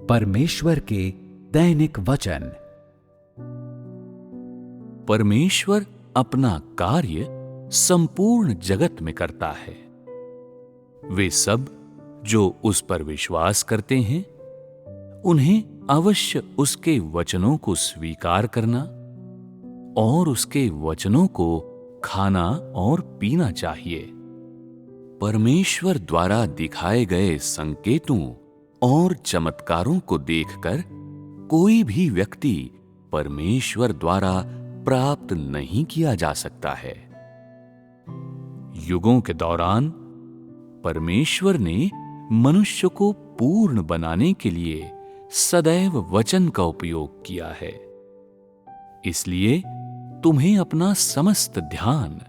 परमेश्वर के दैनिक वचन। परमेश्वर अपना कार्य संपूर्ण जगत में करता है। वे सब जो उस पर विश्वास करते हैं, उन्हें अवश्य उसके वचनों को स्वीकार करना और उसके वचनों को खाना और पीना चाहिए। परमेश्वर द्वारा दिखाए गए संकेतों और चमत्कारों को देखकर कोई भी व्यक्ति परमेश्वर द्वारा प्राप्त नहीं किया जा सकता है। युगों के दौरान परमेश्वर ने मनुष्य को पूर्ण बनाने के लिए सदैव वचन का उपयोग किया है। इसलिए तुम्हें अपना समस्त ध्यान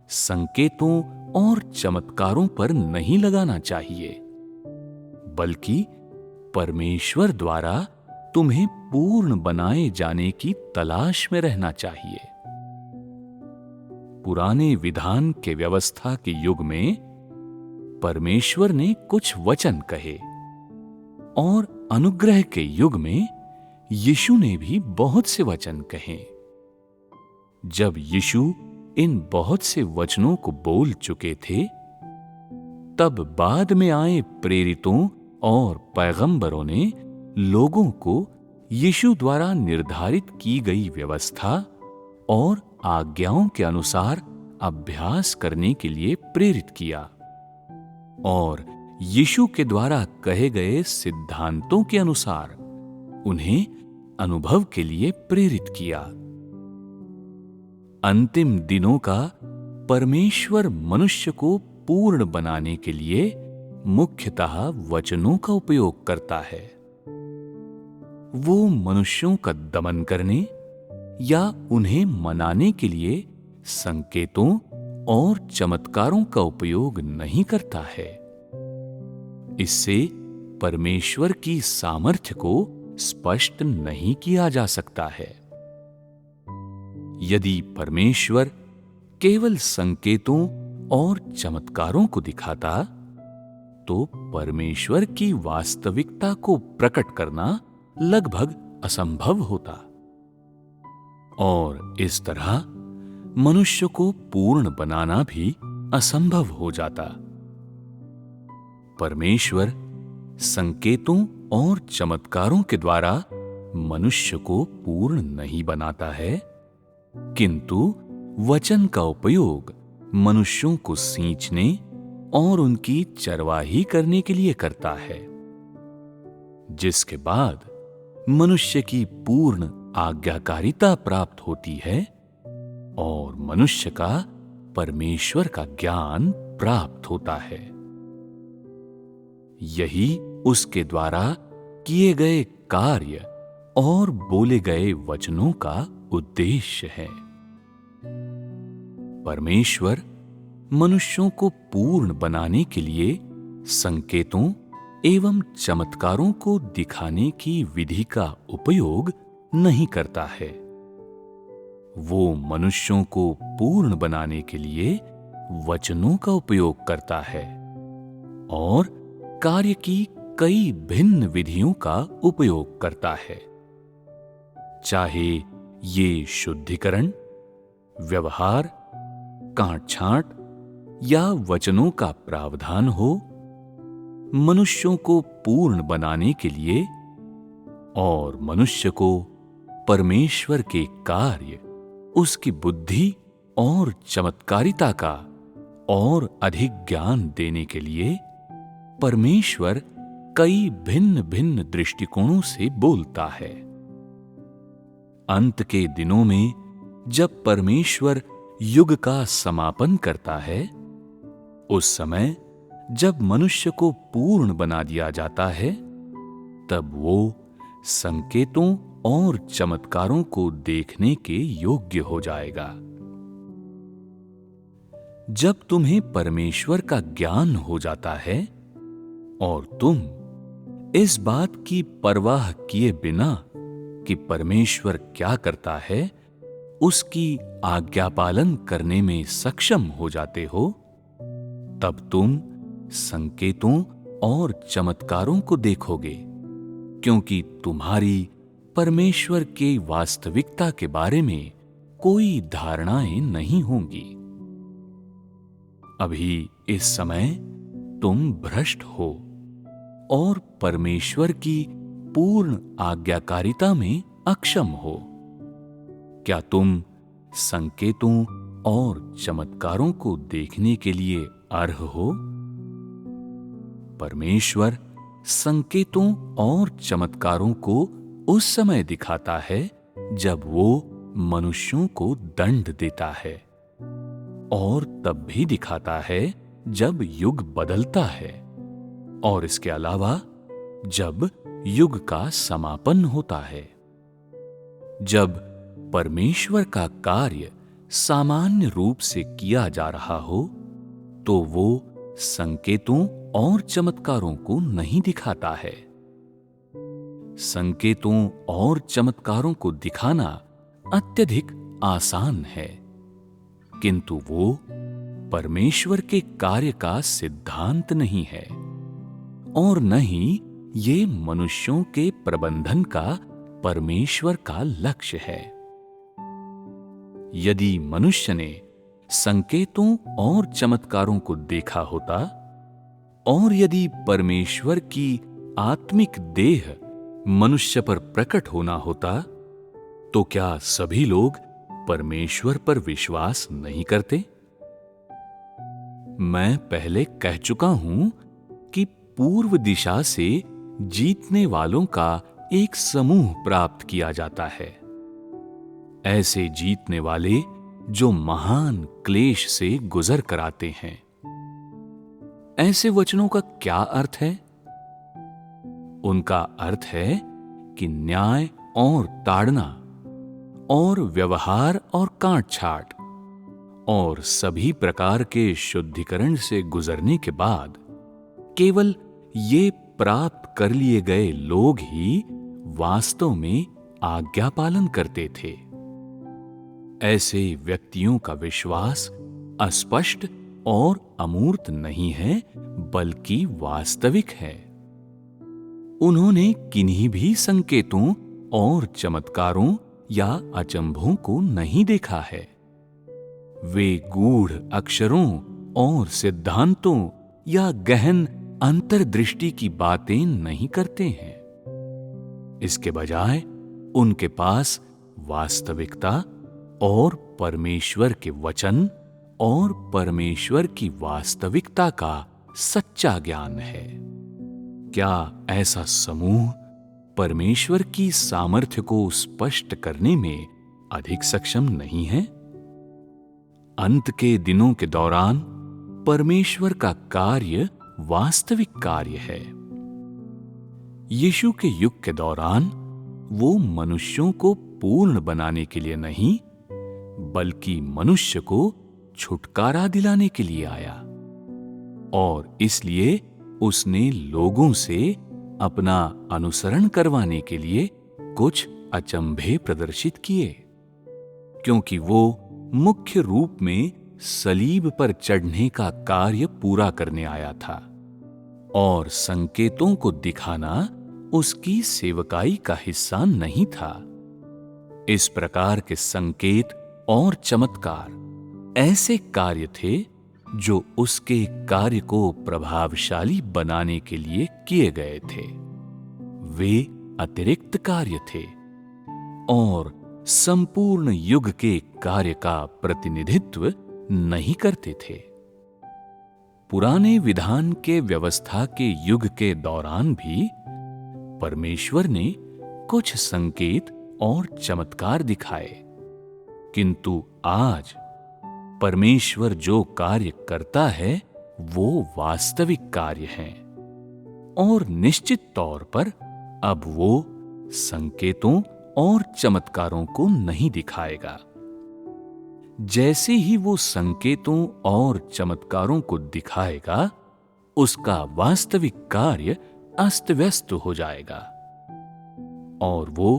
संकेतों और चमत्कारों पर नहीं लगाना चाहिए, बल्कि परमेश्वर द्वारा तुम्हें पूर्ण बनाए जाने की तलाश में रहना चाहिए। पुराने विधान के व्यवस्था के युग में परमेश्वर ने कुछ वचन कहे और अनुग्रह के युग में यीशु ने भी बहुत से वचन कहे। जब यीशु इन बहुत से वचनों को बोल चुके थे, तब बाद में आए प्रेरितों और पैगंबरों ने लोगों को यीशु द्वारा निर्धारित की गई व्यवस्था और आज्ञाओं के अनुसार अभ्यास करने के लिए प्रेरित किया और यीशु के द्वारा कहे गए सिद्धांतों के अनुसार उन्हें अनुभव के लिए प्रेरित किया। अंतिम दिनों का परमेश्वर मनुष्य को पूर्ण बनाने के लिए मुख्यतः वचनों का उपयोग करता है। वो मनुष्यों का दमन करने या उन्हें मनाने के लिए संकेतों और चमत्कारों का उपयोग नहीं करता है। इससे परमेश्वर की सामर्थ्य को स्पष्ट नहीं किया जा सकता है। यदि परमेश्वर केवल संकेतों और चमत्कारों को दिखाता, तो परमेश्वर की वास्तविकता को प्रकट करना लगभग असंभव होता और इस तरह मनुष्य को पूर्ण बनाना भी असंभव हो जाता। परमेश्वर संकेतों और चमत्कारों के द्वारा मनुष्य को पूर्ण नहीं बनाता है, किंतु वचन का उपयोग मनुष्यों को सींचने और उनकी चरवाही करने के लिए करता है, जिसके बाद मनुष्य की पूर्ण आज्ञाकारिता प्राप्त होती है और मनुष्य का परमेश्वर का ज्ञान प्राप्त होता है। यही उसके द्वारा किए गए कार्य और बोले गए वचनों का उद्देश्य है। परमेश्वर मनुष्यों को पूर्ण बनाने के लिए संकेतों एवं चमत्कारों को दिखाने की विधि का उपयोग नहीं करता है। वो मनुष्यों को पूर्ण बनाने के लिए वचनों का उपयोग करता है और कार्य की कई भिन्न विधियों का उपयोग करता है, चाहे ये शुद्धिकरण, व्यवहार, कांट-छांट या वचनों का प्रावधान हो। मनुष्यों को पूर्ण बनाने के लिए और मनुष्य को परमेश्वर के कार्य, उसकी बुद्धि और चमत्कारिता का और अधिक ज्ञान देने के लिए परमेश्वर कई भिन्न भिन्न दृष्टिकोणों से बोलता है। अंत के दिनों में जब परमेश्वर युग का समापन करता है, उस समय जब मनुष्य को पूर्ण बना दिया जाता है, तब वो संकेतों और चमत्कारों को देखने के योग्य हो जाएगा। जब तुम्हें परमेश्वर का ज्ञान हो जाता है और तुम इस बात की परवाह किए बिना कि परमेश्वर क्या करता है, उसकी आज्ञा पालन करने में सक्षम हो जाते हो, तब तुम संकेतों और चमत्कारों को देखोगे, क्योंकि तुम्हारी परमेश्वर की वास्तविकता के बारे में कोई धारणाएं नहीं होंगी। अभी इस समय तुम भ्रष्ट हो और परमेश्वर की पूर्ण आज्ञाकारिता में अक्षम हो। क्या तुम संकेतों और चमत्कारों को देखने के लिए अर्ह हो? परमेश्वर संकेतों और चमत्कारों को उस समय दिखाता है जब वो मनुष्यों को दंड देता है, और तब भी दिखाता है जब युग बदलता है, और इसके अलावा जब युग का समापन होता है। जब परमेश्वर का कार्य सामान्य रूप से किया जा रहा हो तो वो संकेतों और चमत्कारों को नहीं दिखाता है। संकेतों और चमत्कारों को दिखाना अत्यधिक आसान है, किंतु वो परमेश्वर के कार्य का सिद्धांत नहीं है और न ही ये मनुष्यों के प्रबंधन का परमेश्वर का लक्ष्य है। यदि मनुष्य ने संकेतों और चमत्कारों को देखा होता और यदि परमेश्वर की आत्मिक देह मनुष्य पर प्रकट होना होता, तो क्या सभी लोग परमेश्वर पर विश्वास नहीं करते? मैं पहले कह चुका हूं कि पूर्व दिशा से जीतने वालों का एक समूह प्राप्त किया जाता है। ऐसे जीतने वाले जो महान क्लेश से गुजर कर आते हैं। ऐसे वचनों का क्या अर्थ है? उनका अर्थ है कि न्याय और ताड़ना और व्यवहार और काट छाट और सभी प्रकार के शुद्धिकरण से गुजरने के बाद केवल ये प्राप्त कर लिए गए लोग ही वास्तव में आज्ञा पालन करते थे। ऐसे व्यक्तियों का विश्वास अस्पष्ट और अमूर्त नहीं है, बल्कि वास्तविक है। उन्होंने किन्हीं भी संकेतों और चमत्कारों या अचंभों को नहीं देखा है। वे गूढ़ अक्षरों और सिद्धांतों या गहन अंतर्दृष्टि की बातें नहीं करते हैं। इसके बजाय उनके पास वास्तविकता और परमेश्वर के वचन और परमेश्वर की वास्तविकता का सच्चा ज्ञान है। क्या ऐसा समूह परमेश्वर की सामर्थ्य को स्पष्ट करने में अधिक सक्षम नहीं है? अंत के दिनों के दौरान परमेश्वर का कार्य वास्तविक कार्य है। यीशु के युग के दौरान वो मनुष्यों को पूर्ण बनाने के लिए नहीं, बल्कि मनुष्य को छुटकारा दिलाने के लिए आया, और इसलिए उसने लोगों से अपना अनुसरण करवाने के लिए कुछ अचंभे प्रदर्शित किए, क्योंकि वो मुख्य रूप में सलीब पर चढ़ने का कार्य पूरा करने आया था, और संकेतों को दिखाना उसकी सेवकाई का हिस्सा नहीं था। इस प्रकार के संकेत और चमत्कार ऐसे कार्य थे जो उसके कार्य को प्रभावशाली बनाने के लिए किए गए थे। वे अतिरिक्त कार्य थे और संपूर्ण युग के कार्य का प्रतिनिधित्व नहीं करते थे। पुराने विधान के व्यवस्था के युग के दौरान भी परमेश्वर ने कुछ संकेत और चमत्कार दिखाए, किंतु आज परमेश्वर जो कार्य करता है वो वास्तविक कार्य हैं, और निश्चित तौर पर अब वो संकेतों और चमत्कारों को नहीं दिखाएगा। जैसे ही वो संकेतों और चमत्कारों को दिखाएगा, उसका वास्तविक कार्य अस्त व्यस्त हो जाएगा, और वो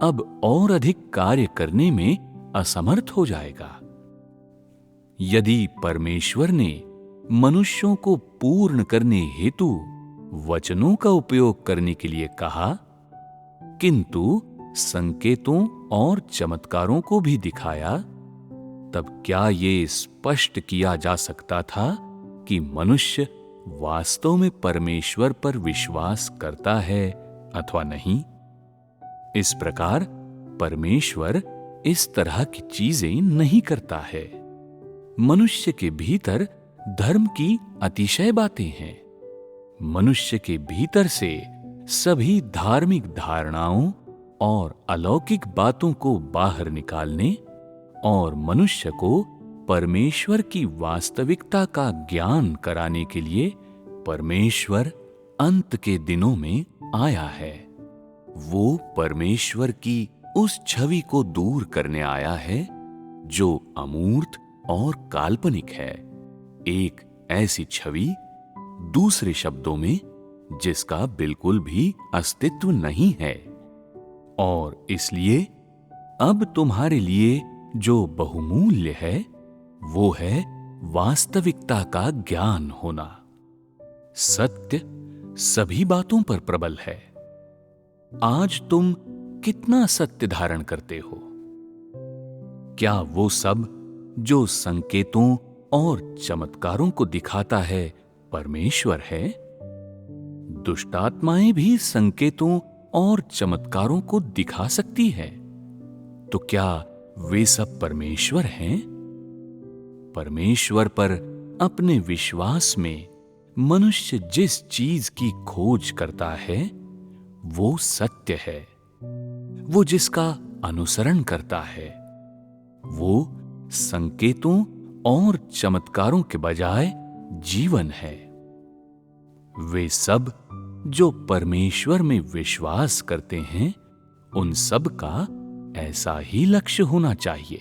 अब और अधिक कार्य करने में असमर्थ हो जाएगा। यदि परमेश्वर ने मनुष्यों को पूर्ण करने हेतु वचनों का उपयोग करने के लिए कहा, किंतु संकेतों और चमत्कारों को भी दिखाया, तब क्या ये स्पष्ट किया जा सकता था कि मनुष्य वास्तव में परमेश्वर पर विश्वास करता है अथवा नहीं? इस प्रकार परमेश्वर इस तरह की चीजें नहीं करता है। मनुष्य के भीतर धर्म की अतिशय बातें हैं। मनुष्य के भीतर से सभी धार्मिक धारणाओं और अलौकिक बातों को बाहर निकालने और मनुष्य को परमेश्वर की वास्तविकता का ज्ञान कराने के लिए परमेश्वर अंत के दिनों में आया है। वो परमेश्वर की उस छवि को दूर करने आया है जो अमूर्त और काल्पनिक है, एक ऐसी छवि, दूसरे शब्दों में, जिसका बिल्कुल भी अस्तित्व नहीं है। और इसलिए अब तुम्हारे लिए जो बहुमूल्य है वो है वास्तविकता का ज्ञान होना। सत्य सभी बातों पर प्रबल है। आज तुम कितना सत्य धारण करते हो? क्या वो सब जो संकेतों और चमत्कारों को दिखाता है परमेश्वर है? दुष्टात्माएं भी संकेतों और चमत्कारों को दिखा सकती है, तो क्या वे सब परमेश्वर हैं? परमेश्वर पर अपने विश्वास में मनुष्य जिस चीज की खोज करता है वो सत्य है। वो जिसका अनुसरण करता है वो संकेतों और चमत्कारों के बजाय जीवन है। वे सब जो परमेश्वर में विश्वास करते हैं, उन सब का ऐसा ही लक्ष्य होना चाहिए।